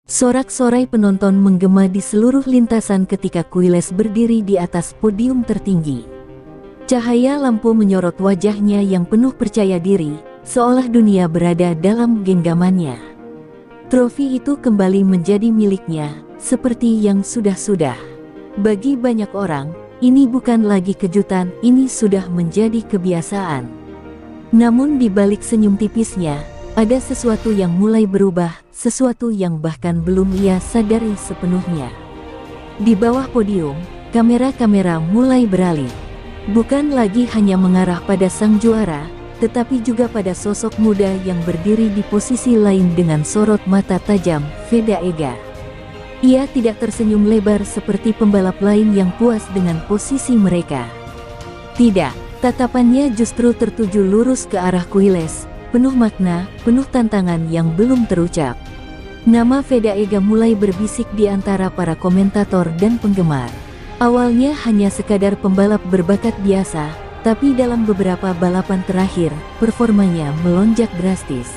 Sorak-sorai penonton menggema di seluruh lintasan ketika Quiles berdiri di atas podium tertinggi. Cahaya lampu menyorot wajahnya yang penuh percaya diri, seolah dunia berada dalam genggamannya. Trofi itu kembali menjadi miliknya, seperti yang sudah-sudah. Bagi banyak orang, ini bukan lagi kejutan, ini sudah menjadi kebiasaan. Namun di balik senyum tipisnya, ada sesuatu yang mulai berubah, sesuatu yang bahkan belum ia sadari sepenuhnya. Di bawah podium, kamera-kamera mulai beralih. Bukan lagi hanya mengarah pada sang juara, tetapi juga pada sosok muda yang berdiri di posisi lain dengan sorot mata tajam, Veda Ega. Ia tidak tersenyum lebar seperti pembalap lain yang puas dengan posisi mereka. Tidak, tatapannya justru tertuju lurus ke arah Quiles, penuh makna, penuh tantangan yang belum terucap. Nama Veda Ega mulai berbisik di antara para komentator dan penggemar. Awalnya hanya sekadar pembalap berbakat biasa, tapi dalam beberapa balapan terakhir, performanya melonjak drastis.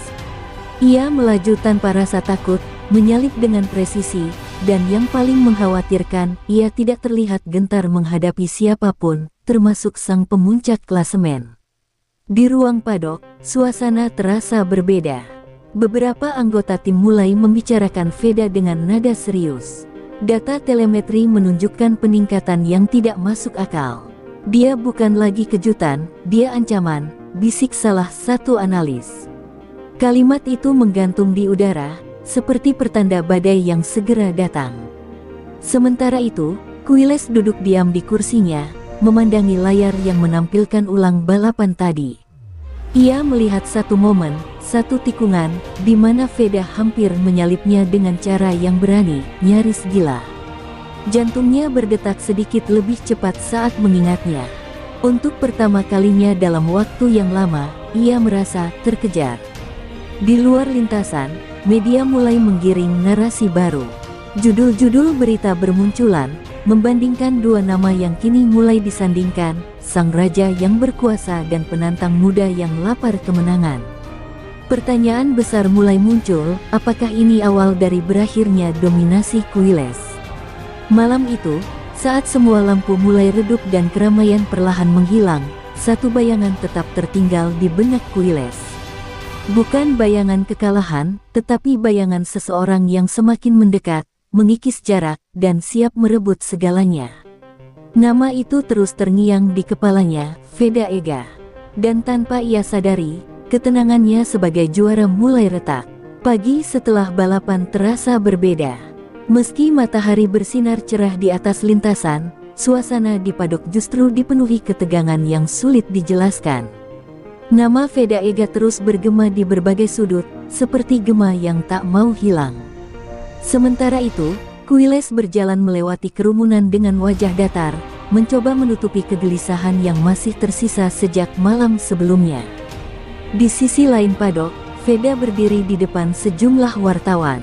Ia melaju tanpa rasa takut, menyalip dengan presisi, dan yang paling mengkhawatirkan, ia tidak terlihat gentar menghadapi siapapun, termasuk sang pemuncak klasemen. Di ruang padok, suasana terasa berbeda. Beberapa anggota tim mulai membicarakan Veda dengan nada serius. Data telemetri menunjukkan peningkatan yang tidak masuk akal. Dia bukan lagi kejutan, dia ancaman, bisik salah satu analis. Kalimat itu menggantung di udara, seperti pertanda badai yang segera datang. Sementara itu, Quiles duduk diam di kursinya, memandangi layar yang menampilkan ulang balapan tadi. Ia melihat satu momen, satu tikungan, di mana Veda hampir menyalipnya dengan cara yang berani, nyaris gila. Jantungnya berdetak sedikit lebih cepat saat mengingatnya. Untuk pertama kalinya dalam waktu yang lama, ia merasa terkejar. Di luar lintasan, media mulai menggiring narasi baru. Judul-judul berita bermunculan, membandingkan dua nama yang kini mulai disandingkan, sang raja yang berkuasa dan penantang muda yang lapar kemenangan. Pertanyaan besar mulai muncul, apakah ini awal dari berakhirnya dominasi Quiles? Malam itu, saat semua lampu mulai redup dan keramaian perlahan menghilang, satu bayangan tetap tertinggal di benak Quiles. Bukan bayangan kekalahan, tetapi bayangan seseorang yang semakin mendekat, mengikis jarak, dan siap merebut segalanya. Nama itu terus terngiang di kepalanya, Veda Ega. Dan tanpa ia sadari, ketenangannya sebagai juara mulai retak. Pagi setelah balapan terasa berbeda. Meski matahari bersinar cerah di atas lintasan, suasana di padok justru dipenuhi ketegangan yang sulit dijelaskan. Nama Veda Ega terus bergema di berbagai sudut, seperti gema yang tak mau hilang. Sementara itu, Quiles berjalan melewati kerumunan dengan wajah datar, mencoba menutupi kegelisahan yang masih tersisa sejak malam sebelumnya. Di sisi lain padok, Veda berdiri di depan sejumlah wartawan.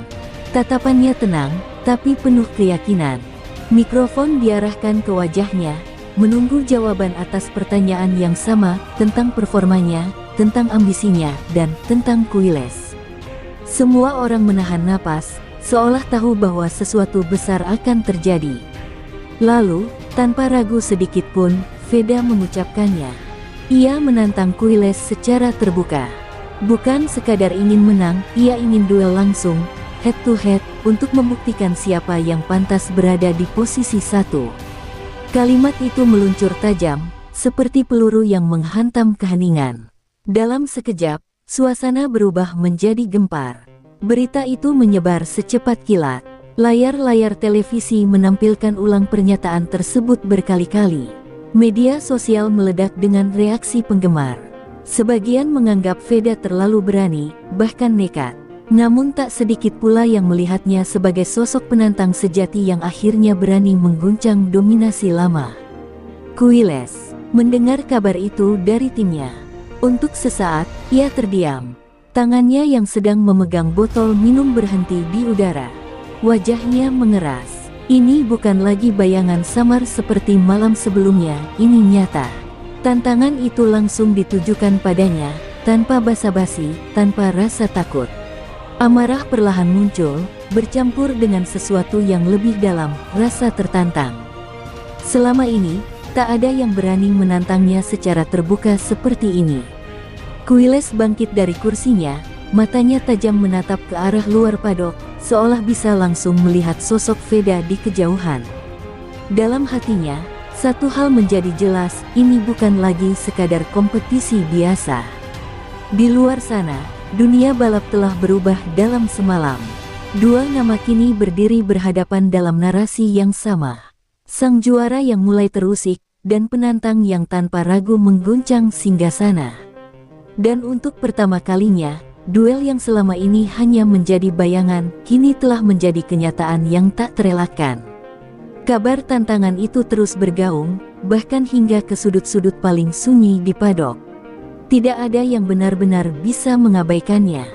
Tatapannya tenang, tapi penuh keyakinan. Mikrofon diarahkan ke wajahnya, menunggu jawaban atas pertanyaan yang sama, tentang performanya, tentang ambisinya, dan tentang Quiles. Semua orang menahan napas, seolah tahu bahwa sesuatu besar akan terjadi. Lalu, tanpa ragu sedikit pun, Veda mengucapkannya. Ia menantang Quiles secara terbuka. Bukan sekadar ingin menang, ia ingin duel langsung, head to head, untuk membuktikan siapa yang pantas berada di posisi satu. Kalimat itu meluncur tajam, seperti peluru yang menghantam keheningan. Dalam sekejap, suasana berubah menjadi gempar. Berita itu menyebar secepat kilat. Layar-layar televisi menampilkan ulang pernyataan tersebut berkali-kali. Media sosial meledak dengan reaksi penggemar. Sebagian menganggap Veda terlalu berani, bahkan nekat. Namun tak sedikit pula yang melihatnya sebagai sosok penantang sejati yang akhirnya berani mengguncang dominasi lama. Quiles mendengar kabar itu dari timnya. Untuk sesaat, ia terdiam. Tangannya yang sedang memegang botol minum berhenti di udara. Wajahnya mengeras. Ini bukan lagi bayangan samar seperti malam sebelumnya, ini nyata. Tantangan itu langsung ditujukan padanya, tanpa basa-basi, tanpa rasa takut. Amarah perlahan muncul, bercampur dengan sesuatu yang lebih dalam, rasa tertantang. Selama ini, tak ada yang berani menantangnya secara terbuka seperti ini. Quiles bangkit dari kursinya, matanya tajam menatap ke arah luar padok, seolah bisa langsung melihat sosok Veda di kejauhan. Dalam hatinya, satu hal menjadi jelas, ini bukan lagi sekadar kompetisi biasa. Di luar sana, dunia balap telah berubah dalam semalam. Dua nama kini berdiri berhadapan dalam narasi yang sama. Sang juara yang mulai terusik, dan penantang yang tanpa ragu mengguncang singgasana. Dan untuk pertama kalinya, duel yang selama ini hanya menjadi bayangan, kini telah menjadi kenyataan yang tak terelakkan. Kabar tantangan itu terus bergaung, bahkan hingga ke sudut-sudut paling sunyi di padok. Tidak ada yang benar-benar bisa mengabaikannya.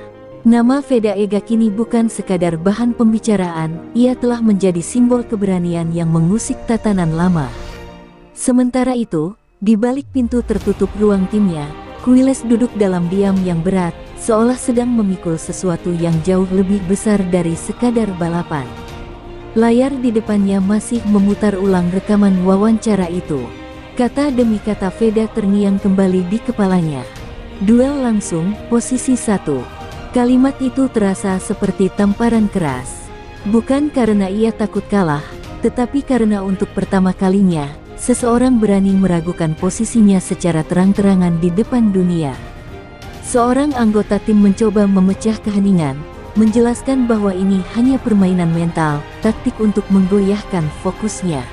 Nama Veda Ega kini bukan sekadar bahan pembicaraan, ia telah menjadi simbol keberanian yang mengusik tatanan lama. Sementara itu, di balik pintu tertutup ruang timnya, Quiles duduk dalam diam yang berat, seolah sedang memikul sesuatu yang jauh lebih besar dari sekadar balapan. Layar di depannya masih memutar ulang rekaman wawancara itu. Kata demi kata Veda terngiang kembali di kepalanya. Duel langsung, posisi 1. Kalimat itu terasa seperti tamparan keras. Bukan karena ia takut kalah, tetapi karena untuk pertama kalinya, seseorang berani meragukan posisinya secara terang-terangan di depan dunia. Seorang anggota tim mencoba memecah keheningan, menjelaskan bahwa ini hanya permainan mental, taktik untuk menggoyahkan fokusnya.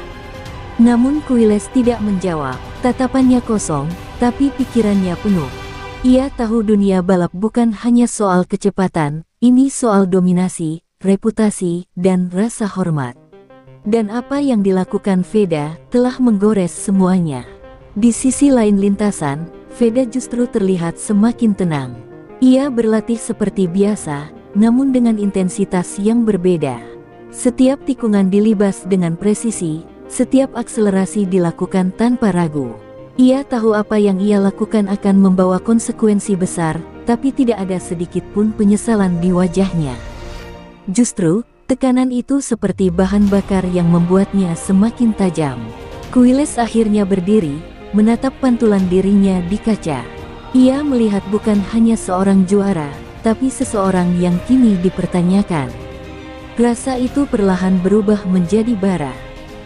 Namun Quiles tidak menjawab, tatapannya kosong, tapi pikirannya penuh. Ia tahu dunia balap bukan hanya soal kecepatan, ini soal dominasi, reputasi, dan rasa hormat. Dan apa yang dilakukan Veda telah menggores semuanya. Di sisi lain lintasan, Veda justru terlihat semakin tenang. Ia berlatih seperti biasa, namun dengan intensitas yang berbeda. Setiap tikungan dilibas dengan presisi, setiap akselerasi dilakukan tanpa ragu. Ia tahu apa yang ia lakukan akan membawa konsekuensi besar, tapi tidak ada sedikit pun penyesalan di wajahnya. Justru, tekanan itu seperti bahan bakar yang membuatnya semakin tajam. Quiles akhirnya berdiri, menatap pantulan dirinya di kaca. Ia melihat bukan hanya seorang juara, tapi seseorang yang kini dipertanyakan. Rasa itu perlahan berubah menjadi bara.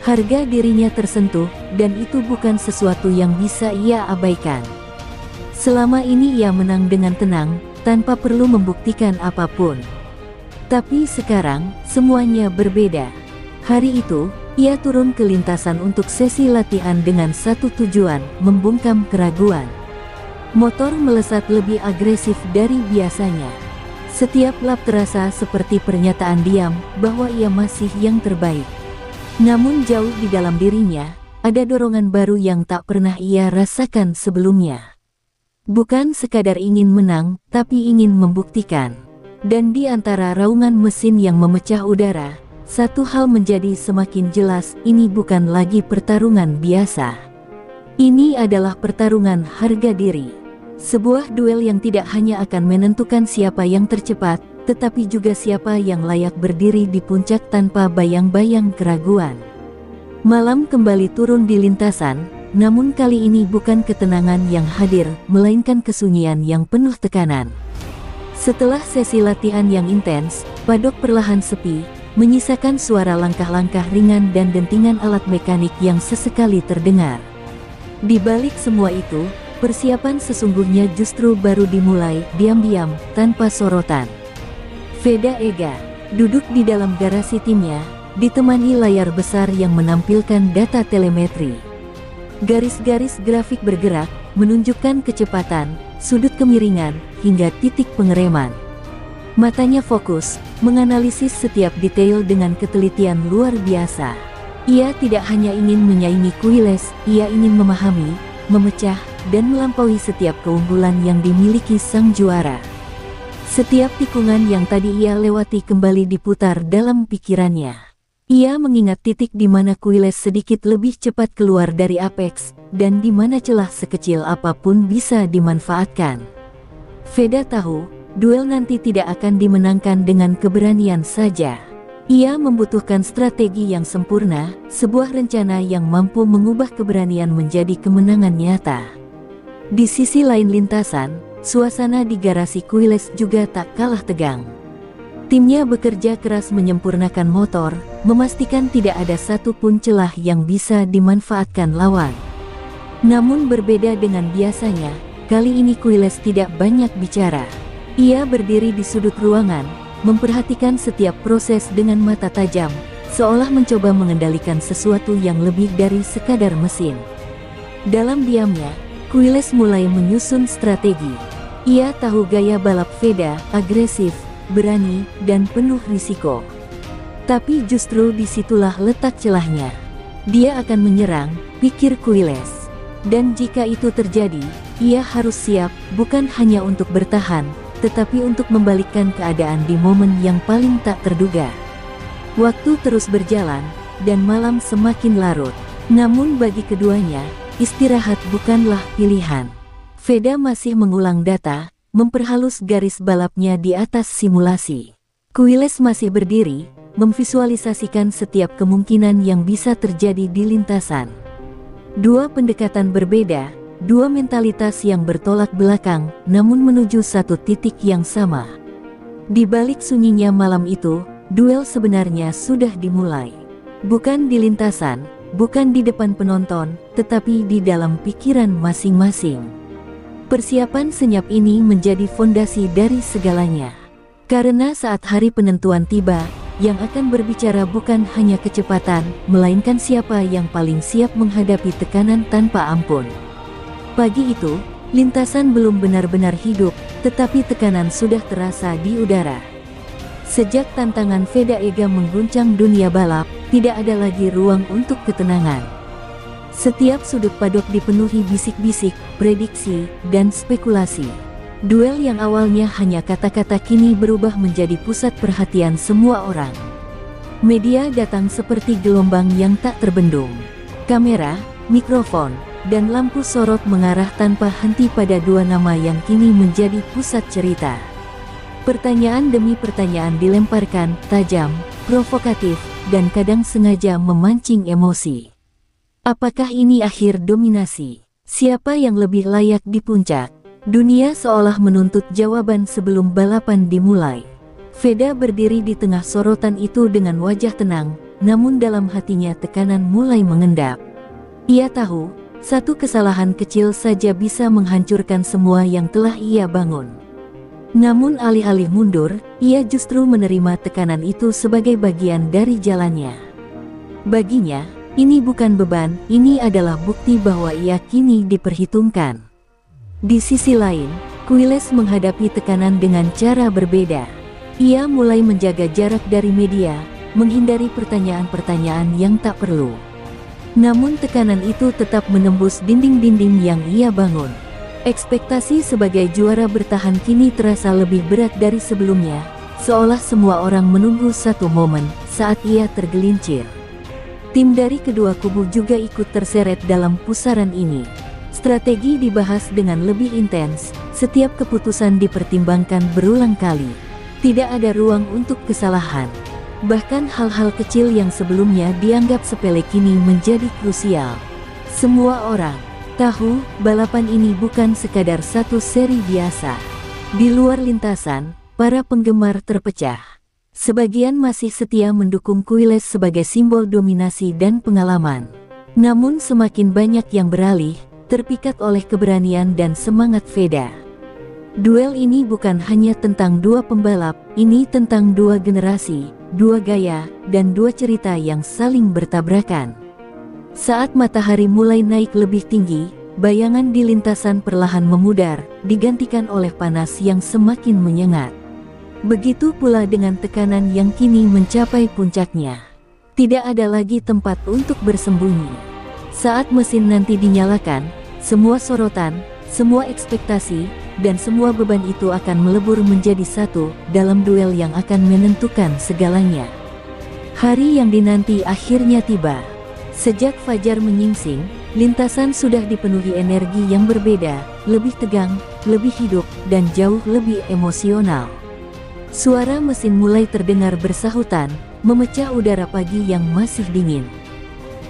Harga dirinya tersentuh, dan itu bukan sesuatu yang bisa ia abaikan. Selama ini ia menang dengan tenang, tanpa perlu membuktikan apapun. Tapi sekarang, semuanya berbeda. Hari itu, ia turun ke lintasan untuk sesi latihan dengan satu tujuan, membungkam keraguan. Motor melesat lebih agresif dari biasanya. Setiap lap terasa seperti pernyataan diam bahwa ia masih yang terbaik. Namun jauh di dalam dirinya, ada dorongan baru yang tak pernah ia rasakan sebelumnya. Bukan sekadar ingin menang, tapi ingin membuktikan. Dan di antara raungan mesin yang memecah udara, satu hal menjadi semakin jelas, ini bukan lagi pertarungan biasa. Ini adalah pertarungan harga diri. Sebuah duel yang tidak hanya akan menentukan siapa yang tercepat, tetapi juga siapa yang layak berdiri di puncak tanpa bayang-bayang keraguan. Malam kembali turun di lintasan, namun kali ini bukan ketenangan yang hadir, melainkan kesunyian yang penuh tekanan. Setelah sesi latihan yang intens, padok perlahan sepi, menyisakan suara langkah-langkah ringan dan dentingan alat mekanik yang sesekali terdengar. Di balik semua itu, persiapan sesungguhnya justru baru dimulai, diam-diam, tanpa sorotan. Veda Ega duduk di dalam garasi timnya, ditemani layar besar yang menampilkan data telemetri. Garis-garis grafik bergerak, menunjukkan kecepatan, sudut kemiringan, hingga titik pengereman. Matanya fokus, menganalisis setiap detail dengan ketelitian luar biasa. Ia tidak hanya ingin menyaingi Quiles, ia ingin memahami, memecah, dan melampaui setiap keunggulan yang dimiliki sang juara. Setiap tikungan yang tadi ia lewati kembali diputar dalam pikirannya. Ia mengingat titik di mana Quiles sedikit lebih cepat keluar dari apex, dan di mana celah sekecil apapun bisa dimanfaatkan. Veda tahu, duel nanti tidak akan dimenangkan dengan keberanian saja. Ia membutuhkan strategi yang sempurna, sebuah rencana yang mampu mengubah keberanian menjadi kemenangan nyata. Di sisi lain lintasan, suasana di garasi Quiles juga tak kalah tegang. Timnya bekerja keras menyempurnakan motor, memastikan tidak ada satupun celah yang bisa dimanfaatkan lawan. Namun berbeda dengan biasanya, kali ini Quiles tidak banyak bicara. Ia berdiri di sudut ruangan, memperhatikan setiap proses dengan mata tajam, seolah mencoba mengendalikan sesuatu yang lebih dari sekadar mesin. Dalam diamnya, Quiles mulai menyusun strategi. Ia tahu gaya balap Veda, agresif, berani, dan penuh risiko. Tapi justru disitulah letak celahnya. Dia akan menyerang, pikir Quiles. Dan jika itu terjadi, ia harus siap, bukan hanya untuk bertahan, tetapi untuk membalikkan keadaan di momen yang paling tak terduga. Waktu terus berjalan, dan malam semakin larut. Namun bagi keduanya, istirahat bukanlah pilihan. Veda masih mengulang data, memperhalus garis balapnya di atas simulasi. Quiles masih berdiri, memvisualisasikan setiap kemungkinan yang bisa terjadi di lintasan. Dua pendekatan berbeda, dua mentalitas yang bertolak belakang, namun menuju satu titik yang sama. Di balik sunyinya malam itu, duel sebenarnya sudah dimulai. Bukan di lintasan, bukan di depan penonton, tetapi di dalam pikiran masing-masing. Persiapan senyap ini menjadi fondasi dari segalanya. Karena saat hari penentuan tiba, yang akan berbicara bukan hanya kecepatan, melainkan siapa yang paling siap menghadapi tekanan tanpa ampun. Pagi itu, lintasan belum benar-benar hidup, tetapi tekanan sudah terasa di udara. Sejak tantangan Veda Ega mengguncang dunia balap, tidak ada lagi ruang untuk ketenangan. Setiap sudut paddock dipenuhi bisik-bisik, prediksi, dan spekulasi. Duel yang awalnya hanya kata-kata kini berubah menjadi pusat perhatian semua orang. Media datang seperti gelombang yang tak terbendung. Kamera, mikrofon, dan lampu sorot mengarah tanpa henti pada dua nama yang kini menjadi pusat cerita. Pertanyaan demi pertanyaan dilemparkan, tajam, provokatif, dan kadang sengaja memancing emosi. Apakah ini akhir dominasi? Siapa yang lebih layak di puncak? Dunia seolah menuntut jawaban sebelum balapan dimulai. Veda berdiri di tengah sorotan itu dengan wajah tenang, namun dalam hatinya tekanan mulai mengendap. Ia tahu, satu kesalahan kecil saja bisa menghancurkan semua yang telah ia bangun. Namun alih-alih mundur, ia justru menerima tekanan itu sebagai bagian dari jalannya. Baginya, ini bukan beban, ini adalah bukti bahwa ia kini diperhitungkan. Di sisi lain, Quiles menghadapi tekanan dengan cara berbeda. Ia mulai menjaga jarak dari media, menghindari pertanyaan-pertanyaan yang tak perlu. Namun tekanan itu tetap menembus dinding-dinding yang ia bangun. Ekspektasi sebagai juara bertahan kini terasa lebih berat dari sebelumnya, seolah semua orang menunggu satu momen saat ia tergelincir. Tim dari kedua kubu juga ikut terseret dalam pusaran ini. Strategi dibahas dengan lebih intens, setiap keputusan dipertimbangkan berulang kali. Tidak ada ruang untuk kesalahan. Bahkan hal-hal kecil yang sebelumnya dianggap sepele kini menjadi krusial. Semua orang tahu, balapan ini bukan sekadar satu seri biasa. Di luar lintasan, para penggemar terpecah. Sebagian masih setia mendukung Quiles sebagai simbol dominasi dan pengalaman. Namun semakin banyak yang beralih, terpikat oleh keberanian dan semangat Veda. Duel ini bukan hanya tentang dua pembalap, ini tentang dua generasi, dua gaya, dan dua cerita yang saling bertabrakan. Saat matahari mulai naik lebih tinggi, bayangan di lintasan perlahan memudar, digantikan oleh panas yang semakin menyengat. Begitu pula dengan tekanan yang kini mencapai puncaknya. Tidak ada lagi tempat untuk bersembunyi. Saat mesin nanti dinyalakan, semua sorotan, semua ekspektasi, dan semua beban itu akan melebur menjadi satu dalam duel yang akan menentukan segalanya. Hari yang dinanti akhirnya tiba. Sejak fajar menyingsing, lintasan sudah dipenuhi energi yang berbeda, lebih tegang, lebih hidup, dan jauh lebih emosional. Suara mesin mulai terdengar bersahutan, memecah udara pagi yang masih dingin.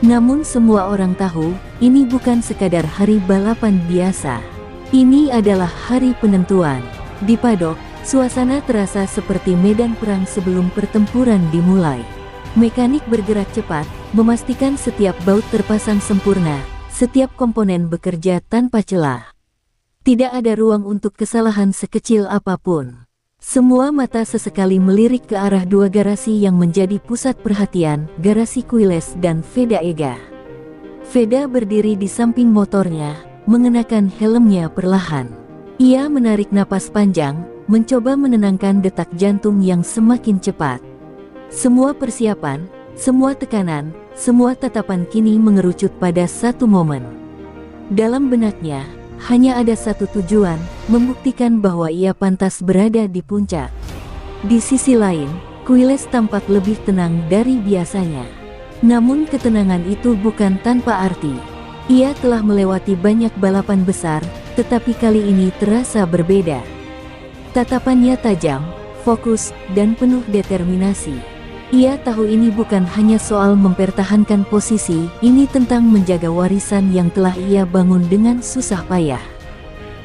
Namun semua orang tahu, ini bukan sekadar hari balapan biasa. Ini adalah hari penentuan. Di paddock, suasana terasa seperti medan perang sebelum pertempuran dimulai. Mekanik bergerak cepat, memastikan setiap baut terpasang sempurna, setiap komponen bekerja tanpa celah. Tidak ada ruang untuk kesalahan sekecil apapun. Semua mata sesekali melirik ke arah dua garasi yang menjadi pusat perhatian, garasi Quiles dan Veda Ega. Veda berdiri di samping motornya, mengenakan helmnya perlahan. Ia menarik napas panjang, mencoba menenangkan detak jantung yang semakin cepat. Semua persiapan, semua tekanan, semua tatapan kini mengerucut pada satu momen. Dalam benaknya, hanya ada satu tujuan, membuktikan bahwa ia pantas berada di puncak. Di sisi lain, Quiles tampak lebih tenang dari biasanya. Namun ketenangan itu bukan tanpa arti. Ia telah melewati banyak balapan besar, tetapi kali ini terasa berbeda. Tatapannya tajam, fokus, dan penuh determinasi. Ia tahu ini bukan hanya soal mempertahankan posisi, ini tentang menjaga warisan yang telah ia bangun dengan susah payah.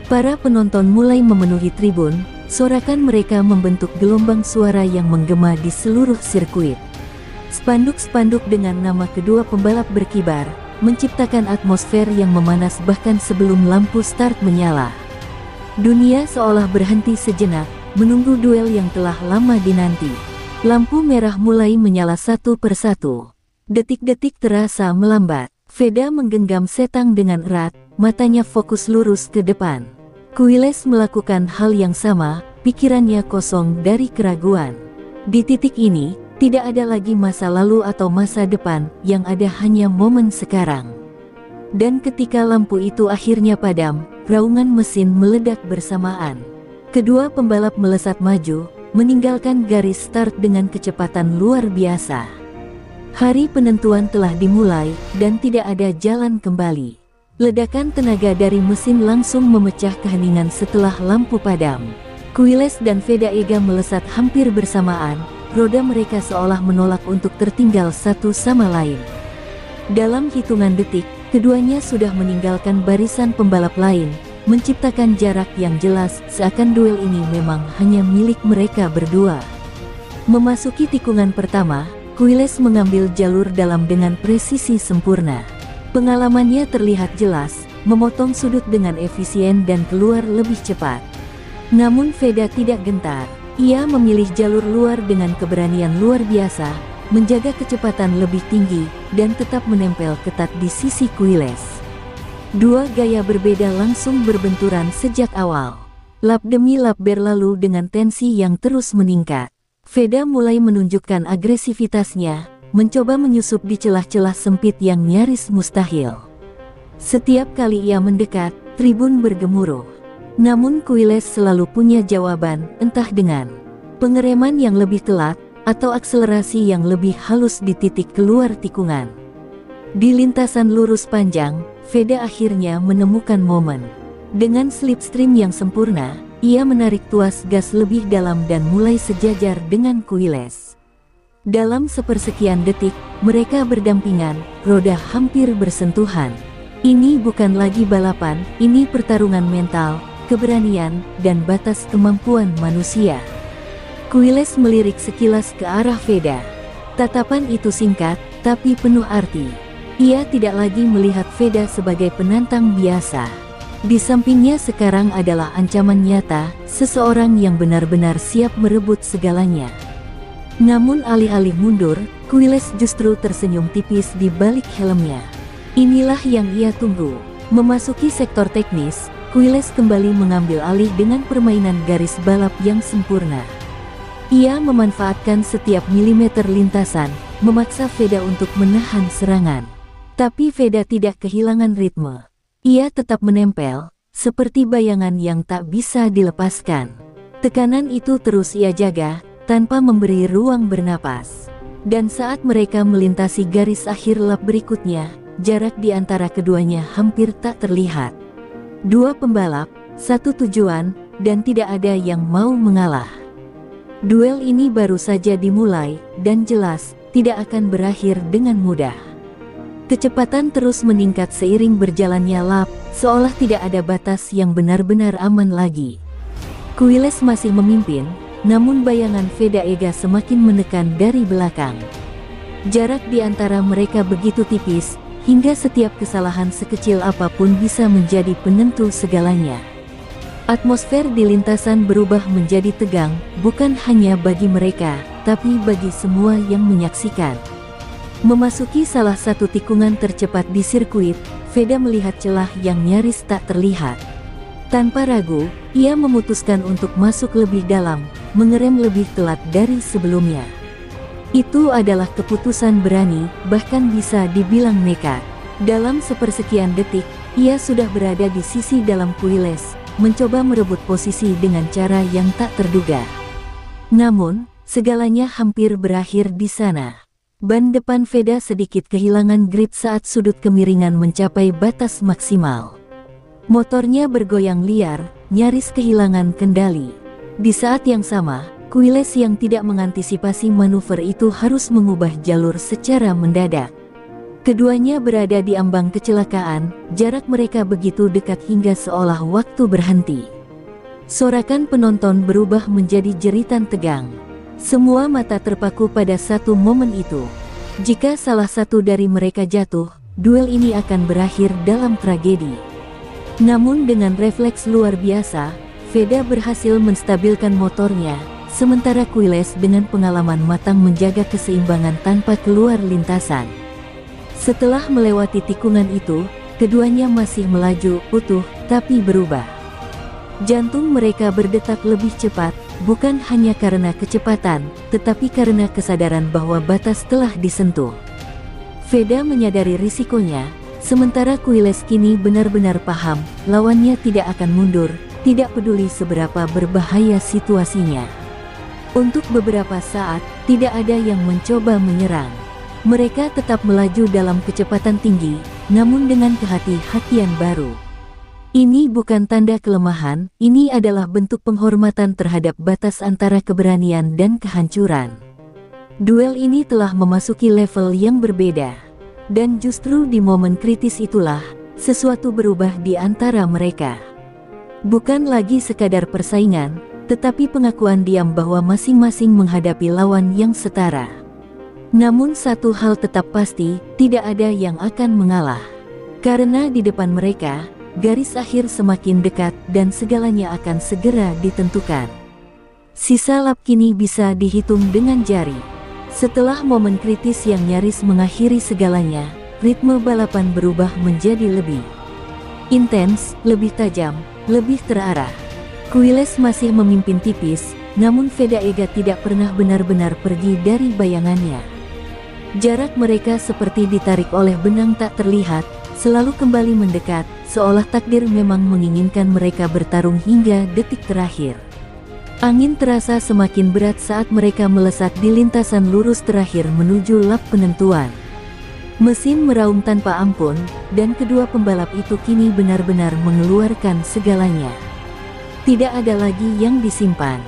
Para penonton mulai memenuhi tribun, sorakan mereka membentuk gelombang suara yang menggema di seluruh sirkuit. Spanduk-spanduk dengan nama kedua pembalap berkibar, menciptakan atmosfer yang memanas bahkan sebelum lampu start menyala. Dunia seolah berhenti sejenak, menunggu duel yang telah lama dinanti. Lampu merah mulai menyala satu persatu. Detik-detik terasa melambat. Veda menggenggam setang dengan erat, matanya fokus lurus ke depan. Quiles melakukan hal yang sama, pikirannya kosong dari keraguan. Di titik ini, tidak ada lagi masa lalu atau masa depan, yang ada hanya momen sekarang. Dan ketika lampu itu akhirnya padam, raungan mesin meledak bersamaan. Kedua pembalap melesat maju, meninggalkan garis start dengan kecepatan luar biasa. Hari penentuan telah dimulai, dan tidak ada jalan kembali. Ledakan tenaga dari mesin langsung memecah keheningan setelah lampu padam. Quiles dan Veda Ega melesat hampir bersamaan, roda mereka seolah menolak untuk tertinggal satu sama lain. Dalam hitungan detik, keduanya sudah meninggalkan barisan pembalap lain, menciptakan jarak yang jelas, seakan duel ini memang hanya milik mereka berdua. Memasuki tikungan pertama, Quiles mengambil jalur dalam dengan presisi sempurna. Pengalamannya terlihat jelas, memotong sudut dengan efisien dan keluar lebih cepat. Namun Veda tidak gentar. Ia memilih jalur luar dengan keberanian luar biasa, menjaga kecepatan lebih tinggi, dan tetap menempel ketat di sisi Quiles. Dua gaya berbeda langsung berbenturan sejak awal. Lap demi lap berlalu dengan tensi yang terus meningkat. Veda mulai menunjukkan agresivitasnya, mencoba menyusup di celah-celah sempit yang nyaris mustahil. Setiap kali ia mendekat, tribun bergemuruh. Namun Quiles selalu punya jawaban, entah dengan pengereman yang lebih telat, atau akselerasi yang lebih halus di titik keluar tikungan. Di lintasan lurus panjang, Veda akhirnya menemukan momen. Dengan slipstream yang sempurna, ia menarik tuas gas lebih dalam dan mulai sejajar dengan Quiles. Dalam sepersekian detik, mereka berdampingan, roda hampir bersentuhan. Ini bukan lagi balapan, ini pertarungan mental, keberanian, dan batas kemampuan manusia. Quiles melirik sekilas ke arah Veda. Tatapan itu singkat, tapi penuh arti. Ia tidak lagi melihat Veda sebagai penantang biasa. Di sampingnya sekarang adalah ancaman nyata, seseorang yang benar-benar siap merebut segalanya. Namun alih-alih mundur, Quiles justru tersenyum tipis di balik helmnya. Inilah yang ia tunggu. Memasuki sektor teknis, Quiles kembali mengambil alih dengan permainan garis balap yang sempurna. Ia memanfaatkan setiap milimeter lintasan, memaksa Veda untuk menahan serangan. Tapi Veda tidak kehilangan ritme. Ia tetap menempel, seperti bayangan yang tak bisa dilepaskan. Tekanan itu terus ia jaga, tanpa memberi ruang bernapas. Dan saat mereka melintasi garis akhir lap berikutnya, jarak di antara keduanya hampir tak terlihat. Dua pembalap, satu tujuan, dan tidak ada yang mau mengalah. Duel ini baru saja dimulai, dan jelas, tidak akan berakhir dengan mudah. Kecepatan terus meningkat seiring berjalannya lap, seolah tidak ada batas yang benar-benar aman lagi. Quiles masih memimpin, namun bayangan Veda Ega semakin menekan dari belakang. Jarak di antara mereka begitu tipis, hingga setiap kesalahan sekecil apapun bisa menjadi penentu segalanya. Atmosfer di lintasan berubah menjadi tegang, bukan hanya bagi mereka, tapi bagi semua yang menyaksikan. Memasuki salah satu tikungan tercepat di sirkuit, Veda melihat celah yang nyaris tak terlihat. Tanpa ragu, ia memutuskan untuk masuk lebih dalam, mengerem lebih telat dari sebelumnya. Itu adalah keputusan berani, bahkan bisa dibilang nekat. Dalam sepersekian detik, ia sudah berada di sisi dalam Quiles, mencoba merebut posisi dengan cara yang tak terduga. Namun, segalanya hampir berakhir di sana. Ban depan Veda sedikit kehilangan grip saat sudut kemiringan mencapai batas maksimal. Motornya bergoyang liar, nyaris kehilangan kendali. Di saat yang sama, Quiles yang tidak mengantisipasi manuver itu harus mengubah jalur secara mendadak. Keduanya berada di ambang kecelakaan, jarak mereka begitu dekat hingga seolah waktu berhenti. Sorakan penonton berubah menjadi jeritan tegang. Semua mata terpaku pada satu momen itu. Jika salah satu dari mereka jatuh, duel ini akan berakhir dalam tragedi. Namun dengan refleks luar biasa, Veda berhasil menstabilkan motornya, sementara Quiles dengan pengalaman matang menjaga keseimbangan tanpa keluar lintasan. Setelah melewati tikungan itu, keduanya masih melaju, utuh, tapi berubah. Jantung mereka berdetak lebih cepat, bukan hanya karena kecepatan, tetapi karena kesadaran bahwa batas telah disentuh. Veda menyadari risikonya, sementara Quiles kini benar-benar paham, lawannya tidak akan mundur, tidak peduli seberapa berbahaya situasinya. Untuk beberapa saat, tidak ada yang mencoba menyerang. Mereka tetap melaju dalam kecepatan tinggi, namun dengan kehati-hatian baru. Ini bukan tanda kelemahan, ini adalah bentuk penghormatan terhadap batas antara keberanian dan kehancuran. Duel ini telah memasuki level yang berbeda. Dan justru di momen kritis itulah, sesuatu berubah di antara mereka. Bukan lagi sekadar persaingan, tetapi pengakuan diam bahwa masing-masing menghadapi lawan yang setara. Namun satu hal tetap pasti, tidak ada yang akan mengalah. Karena di depan mereka, garis akhir semakin dekat dan segalanya akan segera ditentukan. Sisa lap kini bisa dihitung dengan jari. Setelah momen kritis yang nyaris mengakhiri segalanya, ritme balapan berubah menjadi lebih intens, lebih tajam, lebih terarah. Quiles masih memimpin tipis, namun Veda Ega tidak pernah benar-benar pergi dari bayangannya. Jarak mereka seperti ditarik oleh benang tak terlihat, selalu kembali mendekat, seolah takdir memang menginginkan mereka bertarung hingga detik terakhir. Angin terasa semakin berat saat mereka melesat di lintasan lurus terakhir menuju lap penentuan. Mesin meraung tanpa ampun, dan kedua pembalap itu kini benar-benar mengeluarkan segalanya. Tidak ada lagi yang disimpan.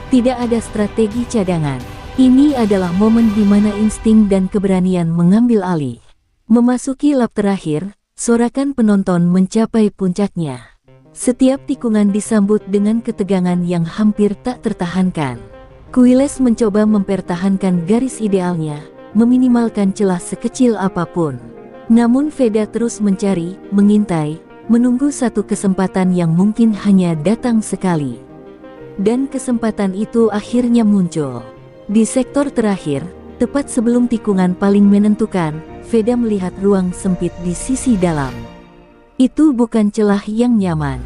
Tidak ada strategi cadangan. Ini adalah momen di mana insting dan keberanian mengambil alih. Memasuki lap terakhir, sorakan penonton mencapai puncaknya. Setiap tikungan disambut dengan ketegangan yang hampir tak tertahankan. Quiles mencoba mempertahankan garis idealnya, meminimalkan celah sekecil apapun. Namun Veda terus mencari, mengintai, menunggu satu kesempatan yang mungkin hanya datang sekali. Dan kesempatan itu akhirnya muncul. Di sektor terakhir, tepat sebelum tikungan paling menentukan, Veda melihat ruang sempit di sisi dalam. Itu bukan celah yang nyaman.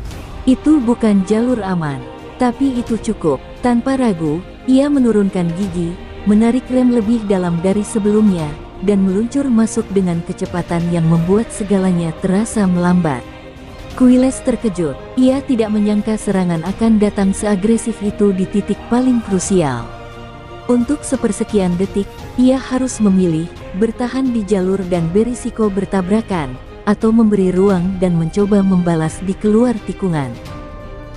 Itu bukan jalur aman. Tapi itu cukup. Tanpa ragu, ia menurunkan gigi, menarik rem lebih dalam dari sebelumnya, dan meluncur masuk dengan kecepatan yang membuat segalanya terasa melambat. Quiles terkejut. Ia tidak menyangka serangan akan datang seagresif itu di titik paling krusial. Untuk sepersekian detik, ia harus memilih, bertahan di jalur dan berisiko bertabrakan, atau memberi ruang dan mencoba membalas di keluar tikungan.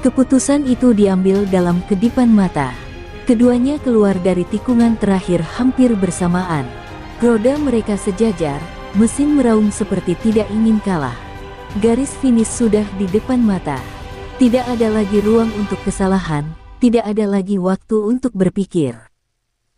Keputusan itu diambil dalam kedipan mata. Keduanya keluar dari tikungan terakhir hampir bersamaan. Roda mereka sejajar, mesin meraung seperti tidak ingin kalah. Garis finish sudah di depan mata. Tidak ada lagi ruang untuk kesalahan, tidak ada lagi waktu untuk berpikir.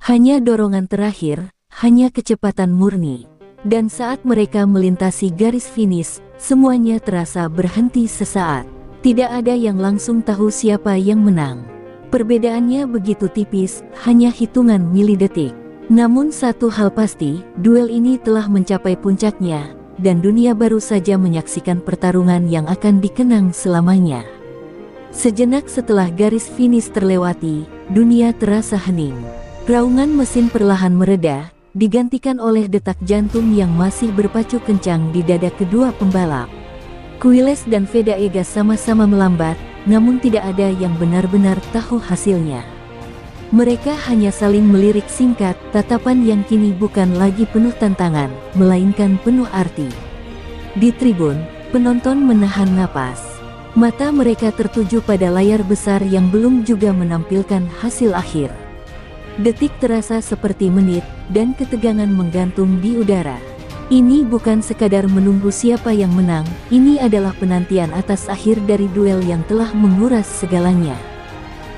Hanya dorongan terakhir, hanya kecepatan murni. Dan saat mereka melintasi garis finish, semuanya terasa berhenti sesaat. Tidak ada yang langsung tahu siapa yang menang. Perbedaannya begitu tipis, hanya hitungan milidetik. Namun satu hal pasti, duel ini telah mencapai puncaknya, dan dunia baru saja menyaksikan pertarungan yang akan dikenang selamanya. Sejenak setelah garis finish terlewati, dunia terasa hening. Raungan mesin perlahan mereda, digantikan oleh detak jantung yang masih berpacu kencang di dada kedua pembalap. Quiles dan Veda Egas sama-sama melambat, namun tidak ada yang benar-benar tahu hasilnya. Mereka hanya saling melirik singkat, tatapan yang kini bukan lagi penuh tantangan, melainkan penuh arti. Di tribun, penonton menahan napas. Mata mereka tertuju pada layar besar yang belum juga menampilkan hasil akhir. Detik terasa seperti menit, dan ketegangan menggantung di udara. Ini bukan sekadar menunggu siapa yang menang, ini adalah penantian atas akhir dari duel yang telah menguras segalanya.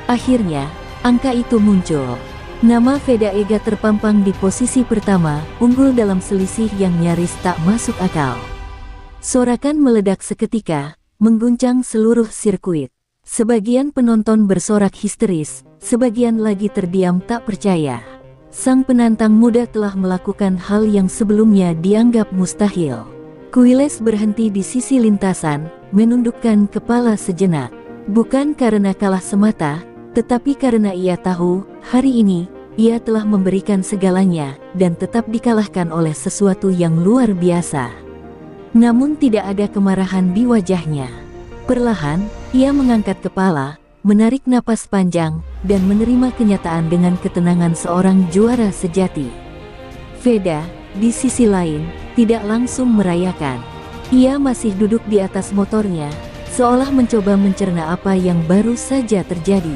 Akhirnya, angka itu muncul. Nama Veda Ega terpampang di posisi pertama, unggul dalam selisih yang nyaris tak masuk akal. Sorakan meledak seketika, mengguncang seluruh sirkuit. Sebagian penonton bersorak histeris, sebagian lagi terdiam tak percaya. Sang penantang muda telah melakukan hal yang sebelumnya dianggap mustahil. Quiles berhenti di sisi lintasan, menundukkan kepala sejenak. Bukan karena kalah semata, tetapi karena ia tahu, hari ini, ia telah memberikan segalanya, dan tetap dikalahkan oleh sesuatu yang luar biasa. Namun tidak ada kemarahan di wajahnya. Perlahan, ia mengangkat kepala, menarik napas panjang, dan menerima kenyataan dengan ketenangan seorang juara sejati. Veda, di sisi lain, tidak langsung merayakan. Ia masih duduk di atas motornya, seolah mencoba mencerna apa yang baru saja terjadi.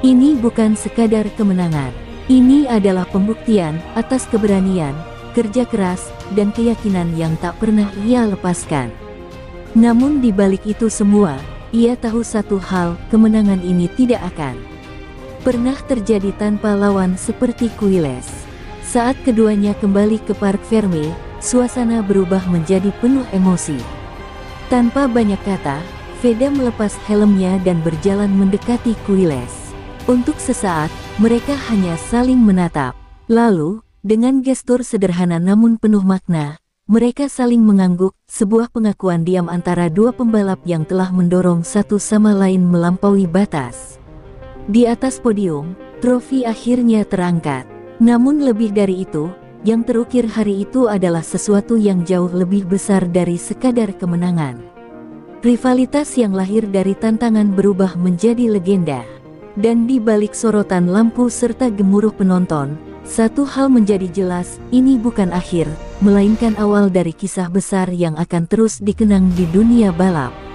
Ini bukan sekadar kemenangan. Ini adalah pembuktian atas keberanian, kerja keras, dan keyakinan yang tak pernah ia lepaskan. Namun di balik itu semua, ia tahu satu hal, kemenangan ini tidak akan pernah terjadi tanpa lawan seperti Quiles. Saat keduanya kembali ke Parc Ferme, suasana berubah menjadi penuh emosi. Tanpa banyak kata, Veda melepas helmnya dan berjalan mendekati Quiles. Untuk sesaat, mereka hanya saling menatap. Lalu, dengan gestur sederhana namun penuh makna, mereka saling mengangguk, sebuah pengakuan diam antara dua pembalap yang telah mendorong satu sama lain melampaui batas. Di atas podium, trofi akhirnya terangkat. Namun lebih dari itu, yang terukir hari itu adalah sesuatu yang jauh lebih besar dari sekadar kemenangan. Rivalitas yang lahir dari tantangan berubah menjadi legenda. Dan di balik sorotan lampu serta gemuruh penonton, satu hal menjadi jelas, ini bukan akhir, melainkan awal dari kisah besar yang akan terus dikenang di dunia balap.